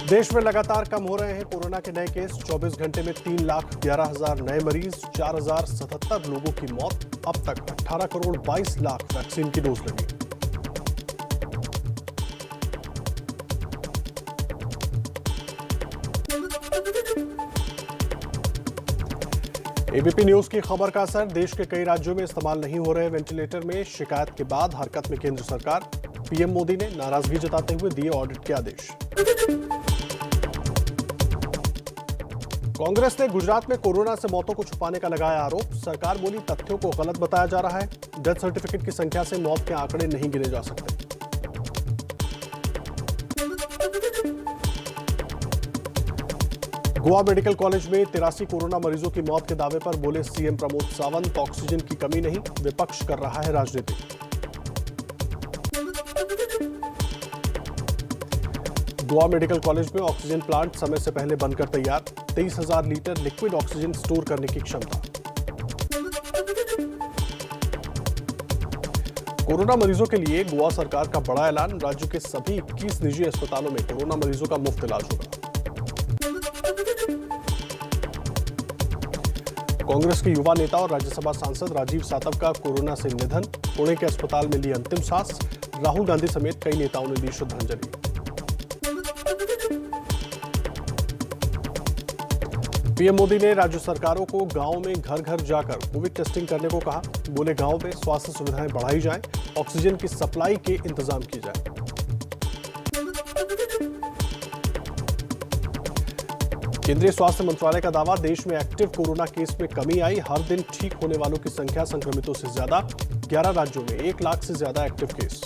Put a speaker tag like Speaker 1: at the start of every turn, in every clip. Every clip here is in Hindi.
Speaker 1: देश में लगातार कम हो रहे हैं कोरोना के नए केस। 24 घंटे में 3,11,000 नए मरीज, 4,077 लोगों की मौत। अब तक 18 करोड़ 22 लाख वैक्सीन की डोज लगी। एबीपी न्यूज की खबर का असर। देश के कई राज्यों में इस्तेमाल नहीं हो रहे वेंटिलेटर में शिकायत के बाद हरकत में केंद्र सरकार। पीएम मोदी ने नाराजगी जताते हुए दिए ऑडिट के आदेश। कांग्रेस ने गुजरात में कोरोना से मौतों को छुपाने का लगाया आरोप। सरकार बोली तथ्यों को गलत बताया जा रहा है। डेथ सर्टिफिकेट की संख्या से मौत के आंकड़े नहीं गिने जा सकते। गोवा मेडिकल कॉलेज में 83 कोरोना मरीजों की मौत के दावे पर बोले सीएम प्रमोद सावंत, ऑक्सीजन की कमी नहीं, विपक्ष कर रहा है राजनीति। गोवा मेडिकल कॉलेज में ऑक्सीजन प्लांट समय से पहले बनकर तैयार। 23,000 लीटर लिक्विड ऑक्सीजन स्टोर करने की क्षमता। कोरोना मरीजों के लिए गोवा सरकार का बड़ा ऐलान। राज्य के सभी 21 निजी अस्पतालों में कोरोना मरीजों का मुफ्त इलाज होगा। कांग्रेस के युवा नेता और राज्यसभा सांसद राजीव सातव का कोरोना से निधन। पुणे के अस्पताल में ली अंतिम सांस। राहुल गांधी समेत कई नेताओं ने दी श्रद्धांजलि। पीएम मोदी ने राज्य सरकारों को गांव में घर घर जाकर कोविड टेस्टिंग करने को कहा। बोले गांव में स्वास्थ्य सुविधाएं बढ़ाई जाएं, ऑक्सीजन की सप्लाई के इंतजाम की जाए। केंद्रीय स्वास्थ्य मंत्रालय का दावा, देश में एक्टिव कोरोना केस में कमी आई। हर दिन ठीक होने वालों की संख्या संक्रमितों से ज्यादा। 11 राज्यों में 1 लाख से ज्यादा एक्टिव केस।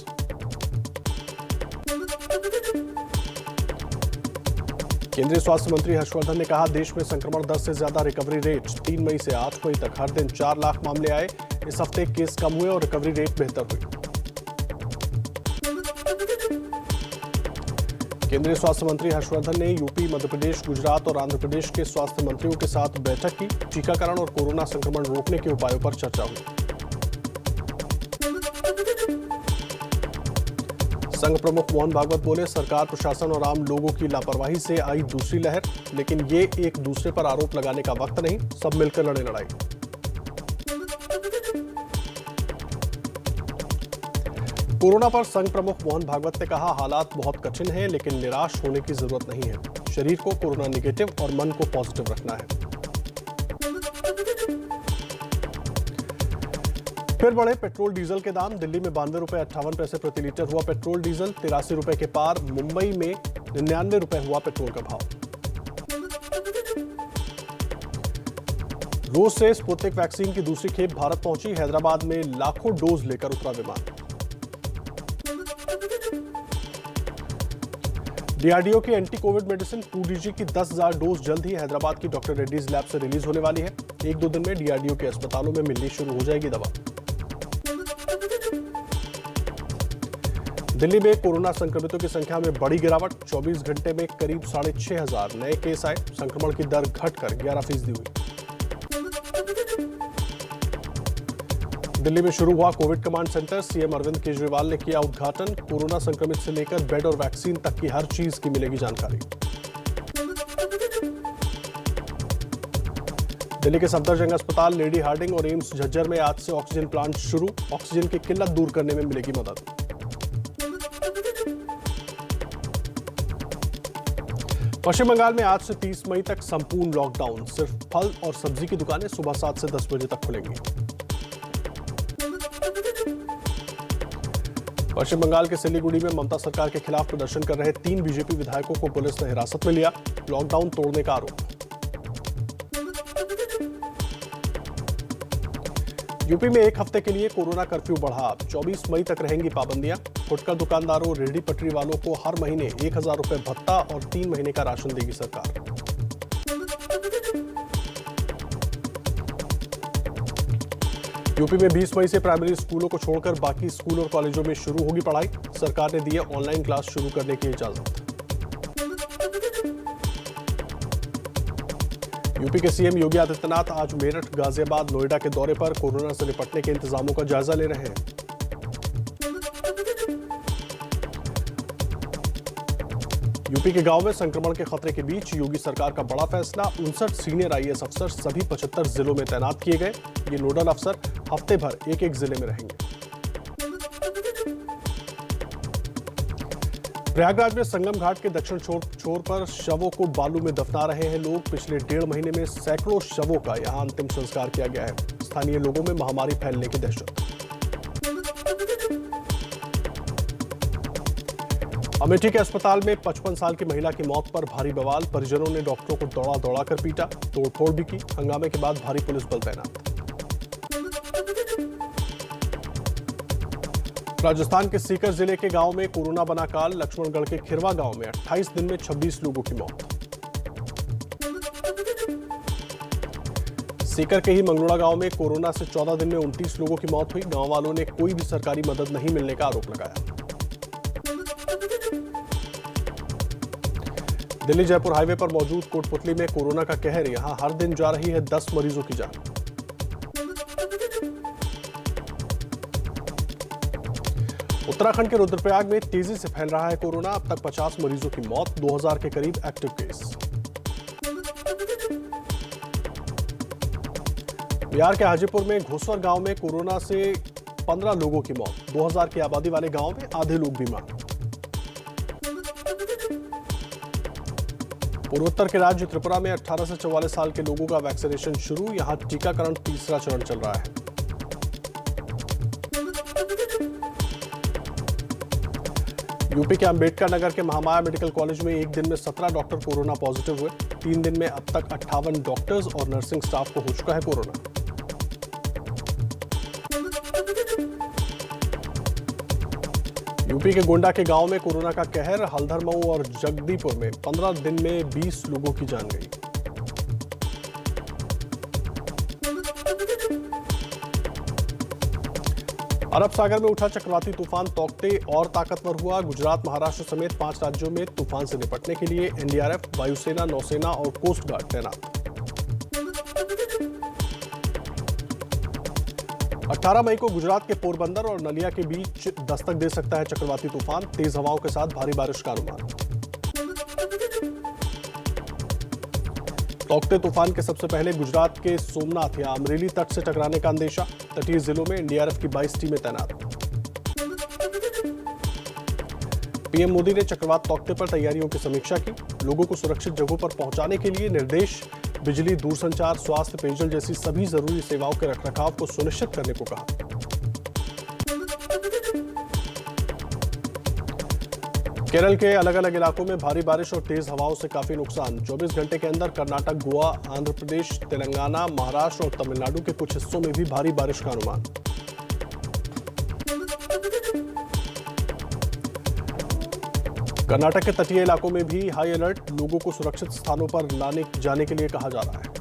Speaker 1: केंद्रीय स्वास्थ्य मंत्री हर्षवर्धन ने कहा, देश में संक्रमण दर से ज्यादा रिकवरी रेट। 3 मई से 8 मई तक हर दिन 4 लाख मामले आए। इस हफ्ते केस कम हुए और रिकवरी रेट बेहतर हुई। केंद्रीय स्वास्थ्य मंत्री हर्षवर्धन ने यूपी, मध्य प्रदेश, गुजरात और आंध्र प्रदेश के स्वास्थ्य मंत्रियों के साथ बैठक की। टीकाकरण और कोरोना संक्रमण रोकने के उपायों पर चर्चा हुई। संघ प्रमुख मोहन भागवत बोले, सरकार, प्रशासन और आम लोगों की लापरवाही से आई दूसरी लहर, लेकिन ये एक दूसरे पर आरोप लगाने का वक्त नहीं, सब मिलकर लड़े लड़ाई। कोरोना पर संघ प्रमुख मोहन भागवत ने कहा, हालात बहुत कठिन हैं, लेकिन निराश होने की जरूरत नहीं है। शरीर को कोरोना नेगेटिव और मन को पॉजिटिव रखना है। फिर बढ़े पेट्रोल डीजल के दाम। दिल्ली में 92 रुपए 58 पैसे प्रति लीटर हुआ पेट्रोल डीजल। 83 रुपए के पार। मुंबई में 99 रुपए हुआ पेट्रोल का भाव। रूस से स्पुतनिक वैक्सीन की दूसरी खेप भारत पहुंची। हैदराबाद में लाखों डोज लेकर उतरा विमान। डीआरडीओ की एंटी कोविड मेडिसिन 2DG की 10,000 डोज जल्द ही हैदराबाद की डॉक्टर रेड्डीज लैब से रिलीज होने वाली है। 1-2 दिन में डीआरडीओ के अस्पतालों में मिलनी शुरू हो जाएगी दवा। दिल्ली में कोरोना संक्रमितों की संख्या में बड़ी गिरावट। 24 घंटे में करीब 6,500 नए केस आए। संक्रमण की दर घटकर 11% हुई। दिल्ली में शुरू हुआ COVID command centre. CM Arvind Kejriwal ने किया उद्घाटन। कोरोना संक्रमित से लेकर बेड और वैक्सीन तक की हर चीज की मिलेगी जानकारी। दिल्ली के सफदरजंग अस्पताल, लेडी हार्डिंग और एम्स झज्जर में आज से ऑक्सीजन प्लांट शुरू। ऑक्सीजन की किल्लत दूर करने में मिलेगी मदद। पश्चिम बंगाल में आज से 30 मई तक संपूर्ण लॉकडाउन। सिर्फ फल और सब्जी की दुकानें सुबह 7 से 10 बजे तक खुलेंगी। पश्चिम बंगाल के सिलीगुड़ी में ममता सरकार के खिलाफ प्रदर्शन कर रहे 3 बीजेपी विधायकों को पुलिस ने हिरासत में लिया। लॉकडाउन तोड़ने का आरोप। यूपी में 1 हफ्ते के लिए कोरोना कर्फ्यू बढ़ा। 24 मई तक रहेंगी पाबंदियां। फुटकर दुकानदारों, रेहड़ी पटरी वालों को हर महीने 1,000 रुपए भत्ता और 3 महीने का राशन देगी सरकार। यूपी में 20 मई से प्राइमरी स्कूलों को छोड़कर बाकी स्कूल और कॉलेजों में शुरू होगी पढ़ाई। सरकार ने दी है ऑनलाइन क्लास शुरू करने की इजाजत। यूपी के सीएम योगी आदित्यनाथ आज मेरठ, गाजियाबाद, नोएडा के दौरे पर कोरोना से निपटने के इंतजामों का जायजा ले रहे हैं। यूपी के गांव में संक्रमण के खतरे के बीच योगी सरकार का बड़ा फैसला। 59 सीनियर आईएएस अफसर सभी 75 जिलों में तैनात किए गए। ये नोडल अफसर हफ्ते भर एक एक जिले में रहेंगे। प्रयागराज में संगम घाट के दक्षिण छोर पर शवों को बालू में दफना रहे हैं लोग। पिछले 1.5 महीने में सैकड़ों शवों का यहां अंतिम संस्कार किया गया है। स्थानीय लोगों में महामारी फैलने की दहशत। अमेठी के अस्पताल में 55 साल की महिला की मौत पर भारी बवाल। परिजनों ने डॉक्टरों को दौड़ा दौड़ा कर पीटा, तोड़फोड़ भी की। हंगामे के बाद भारी पुलिस बल तैनात। राजस्थान के सीकर जिले के गांव में कोरोना बना काल। लक्ष्मणगढ़ के खिरवा गांव में 28 दिन में 26 लोगों की मौत। सीकर के ही मंगलोड़ा गांव में कोरोना से 14 दिन में 29 लोगों की मौत हुई। गांव वालों ने कोई भी सरकारी मदद नहीं मिलने का आरोप लगाया। दिल्ली जयपुर हाईवे पर मौजूद कोटपुतली में कोरोना का कहर। यहां हर दिन जा रही है 10 मरीजों की जान। उत्तराखंड के रुद्रप्रयाग में तेजी से फैल रहा है कोरोना। अब तक 50 मरीजों की मौत, 2000 के करीब एक्टिव केस। बिहार के हाजीपुर में घोसर गांव में कोरोना से 15 लोगों की मौत। 2000 की आबादी वाले गांव में आधे लोग बीमार। पूर्वोत्तर के राज्य त्रिपुरा में 18 से 44 साल के लोगों का वैक्सीनेशन शुरू। यहां टीकाकरण तीसरा चरण चल रहा है। यूपी के अंबेडकर नगर के महामाया मेडिकल कॉलेज में एक दिन में 17 डॉक्टर कोरोना पॉजिटिव हुए। 3 दिन में अब तक 58 डॉक्टर्स और नर्सिंग स्टाफ को हो चुका है कोरोना। यूपी के गोंडा के गांव में कोरोना का कहर। हल्दर मऊ और जगदीपुर में 15 दिन में 20 लोगों की जान गई। अरब सागर में उठा चक्रवाती तूफान तौकते और ताकतवर हुआ। गुजरात, महाराष्ट्र समेत 5 राज्यों में तूफान से निपटने के लिए एनडीआरएफ, वायुसेना, नौसेना और कोस्ट गार्ड तैनात। 18 मई को गुजरात के पोरबंदर और नलिया के बीच दस्तक दे सकता है चक्रवाती तूफान। तेज हवाओं के साथ भारी बारिश का अनुमान। तौकते तूफान के सबसे पहले गुजरात के सोमनाथ या अमरेली तट से टकराने का अंदेशा। तटीय जिलों में एनडीआरएफ की 22 टीमें तैनात। पीएम मोदी ने चक्रवात तौकते पर तैयारियों की समीक्षा की। लोगों को सुरक्षित जगहों पर पहुंचाने के लिए निर्देश। बिजली, दूरसंचार, स्वास्थ्य, पेयजल जैसी सभी जरूरी सेवाओं के रखरखाव को सुनिश्चित करने को कहा। केरल के अलग अलग इलाकों में भारी बारिश और तेज हवाओं से काफी नुकसान। 24 घंटे के अंदर कर्नाटक, गोवा, आंध्र प्रदेश, तेलंगाना, महाराष्ट्र और तमिलनाडु के कुछ हिस्सों में भी भारी बारिश का अनुमान। कर्नाटक के तटीय इलाकों में भी हाई अलर्ट। लोगों को सुरक्षित स्थानों पर लाने जाने के लिए कहा जा रहा है।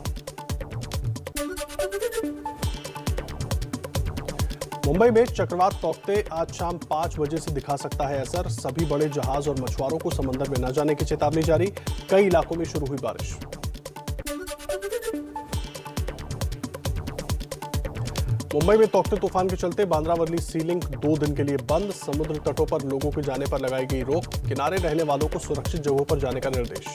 Speaker 1: मुंबई में चक्रवात तौकते आज शाम 5 बजे से दिखा सकता है असर। सभी बड़े जहाज और मछुआरों को समंदर में न जाने की चेतावनी जारी। कई इलाकों में शुरू हुई बारिश। मुंबई में तौकते तूफान के चलते बांद्रा-वर्ली सी लिंक 2 दिन के लिए बंद। समुद्र तटों पर लोगों के जाने पर लगाई गई रोक। किनारे रहने वालों को सुरक्षित जगहों पर जाने का निर्देश।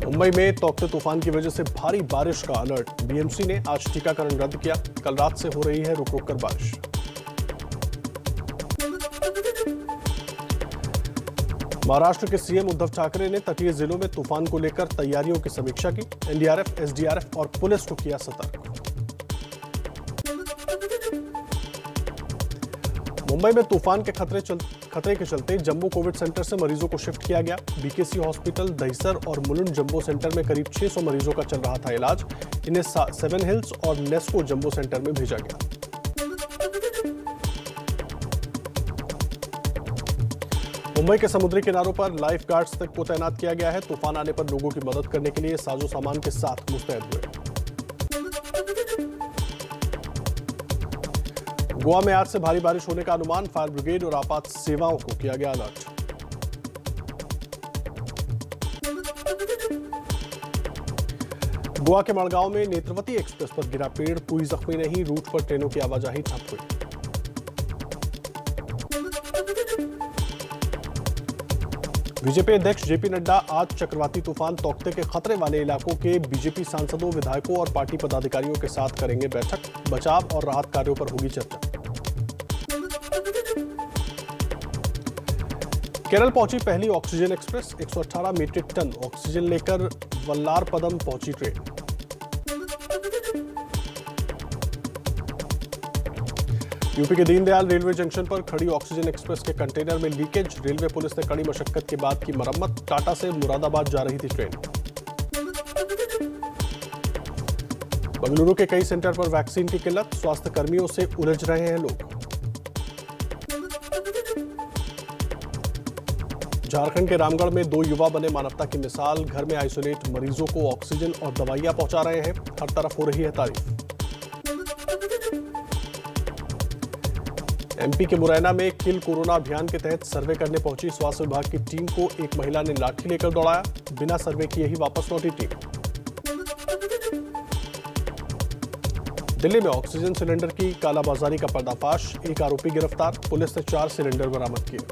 Speaker 1: मुंबई में तौकते तूफान की वजह से भारी बारिश का अलर्ट। बीएमसी ने आज टीकाकरण रद्द किया। कल रात से हो रही है रुक रुक कर बारिश। महाराष्ट्र के सीएम उद्धव ठाकरे ने तटीय जिलों में तूफान को लेकर तैयारियों की समीक्षा की। एनडीआरएफ, एसडीआरएफ और पुलिस को किया सतर्क। मुंबई में तूफान के खतरे के चलते जंबो कोविड सेंटर से मरीजों को शिफ्ट किया गया। बीकेसी हॉस्पिटल, दहिसर और मुलुंड जंबो सेंटर में करीब 600 मरीजों का चल रहा था इलाज। इन्हें 7 हिल्स और नेस्को जंबो सेंटर में भेजा गया। मुंबई के समुद्री किनारों पर लाइफ गार्ड्स तक को तैनात किया गया है। तूफान आने पर लोगों की मदद करने के लिए साजो सामान के साथ मुस्तैद हुए। गोवा में आज से भारी बारिश होने का अनुमान। फायर ब्रिगेड और आपात सेवाओं को किया गया अलर्ट। गोवा के मड़गांव में नेत्रवती एक्सप्रेस पर गिरा पेड़। कोई जख्मी नहीं। रूट पर ट्रेनों की आवाजाही ठप हुई। बीजेपी अध्यक्ष जेपी नड्डा आज चक्रवाती तूफान तौकते के खतरे वाले इलाकों के बीजेपी सांसदों, विधायकों और पार्टी पदाधिकारियों के साथ करेंगे बैठक। बचाव और राहत कार्यों पर होगी चर्चा। केरल पहुंची पहली oxygen express. 118 metric tonne oxygen लेकर वल्लारपदम पहुंची ट्रेन। यूपी के दीनदयाल रेलवे जंक्शन पर खड़ी ऑक्सीजन एक्सप्रेस के कंटेनर में लीकेज। रेलवे पुलिस ने कड़ी मशक्कत के बाद की मरम्मत। टाटा से मुरादाबाद जा रही थी ट्रेन। बंगलुरु के कई सेंटर पर वैक्सीन की किल्लत। स्वास्थ्य कर्मियों से उलझ रहे हैं लोग। झारखंड के रामगढ़ में 2 युवा बने मानवता की मिसाल। घर में आइसोलेट मरीजों को ऑक्सीजन और दवाइयां पहुंचा रहे हैं। हर तरफ हो रही है तारीफ। एमपी के मुरैना में किल कोरोना अभियान के तहत सर्वे करने पहुंची स्वास्थ्य विभाग की टीम को एक महिला ने लाठी लेकर दौड़ाया। बिना सर्वे किए ही वापस लौटी टीम। दिल्ली में ऑक्सीजन सिलेंडर की कालाबाजारी का पर्दाफाश। एक आरोपी गिरफ्तार। पुलिस ने 4 सिलेंडर बरामद किए।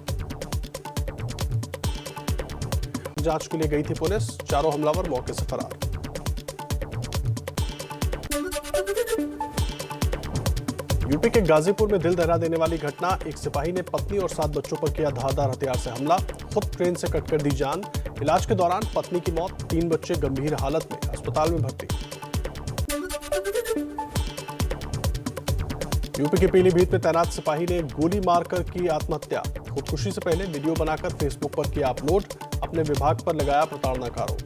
Speaker 1: जांच के लिए गई थी पुलिस। चारों हमलावर मौके से फरार। यूपी के गाजीपुर में दिल दहला देने वाली घटना। एक सिपाही ने पत्नी और 7 बच्चों पर किया धारदार हथियार से हमला। खुद ट्रेन से कटकर दी जान। इलाज के दौरान पत्नी की मौत। 3 बच्चे गंभीर हालत में अस्पताल में भर्ती। यूपी के पीलीभीत में तैनात सिपाही ने गोली मारकर की आत्महत्या। खुदकुशी से पहले वीडियो बनाकर फेसबुक पर किया अपलोड। अपने विभाग पर लगाया प्रताड़ना का आरोप।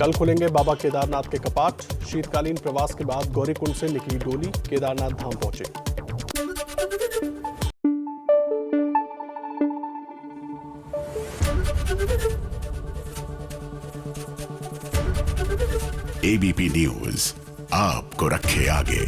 Speaker 1: कल खुलेंगे बाबा केदारनाथ के कपाट। शीतकालीन प्रवास के बाद गौरीकुंड से निकली डोली केदारनाथ धाम पहुंचे।
Speaker 2: एबीपी न्यूज आपको रखे आगे।